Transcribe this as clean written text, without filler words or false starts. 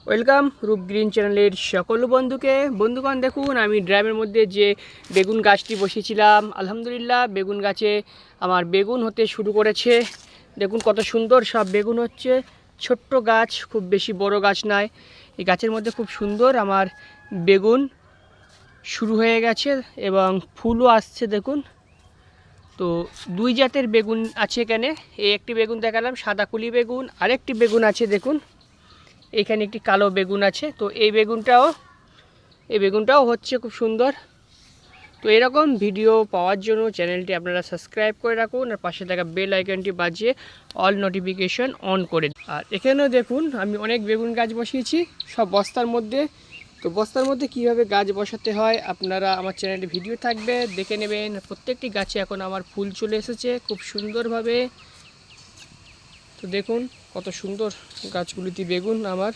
Welcome রূপ green চ্যানেলের সকল বন্ধুগণ, দেখুন আমি ড্রামের মধ্যে যে বেগুন গাছটি বসিয়েছিলাম, আলহামদুলিল্লাহ বেগুন গাছে আমার বেগুন হতে শুরু করেছে। দেখুন কত সুন্দর সব বেগুন হচ্ছে। ছোট্ট গাছ, খুব বেশি বড় গাছ নয়। এই গাছের মধ্যে খুব সুন্দর আমার বেগুন শুরু হয়ে গেছে এবং ফুলও আসছে। দেখুন, তো দুই জাতের বেগুন আছে এখানে। এই একটি বেগুন দেখালাম সাদা কুলি বেগুন, আরেকটি বেগুন আছে দেখুন এখানে একটি কালো বেগুন আছে। তো এই বেগুনটাও হচ্ছে খুব সুন্দর। তো এরকম ভিডিও পাওয়ার জন্য চ্যানেলটি আপনারা সাবস্ক্রাইব করে রাখুন আর পাশে থাকা বেল আইকনটি বাজিয়ে অল নোটিফিকেশন অন করে দিন। আর এখানেও দেখুন আমি অনেক বেগুন গাছ বসিয়েছি সব বস্তার মধ্যে। তো বস্তার মধ্যে কীভাবে গাছ বসাতে হয় আপনারা আমার চ্যানেলে ভিডিও থাকবে, দেখে নেবেন। প্রত্যেকটি গাছে এখন আমার ফুল চলে এসেছে খুব সুন্দরভাবে। তো দেখুন কত সুন্দর গাছগুলিতে বেগুন আমার।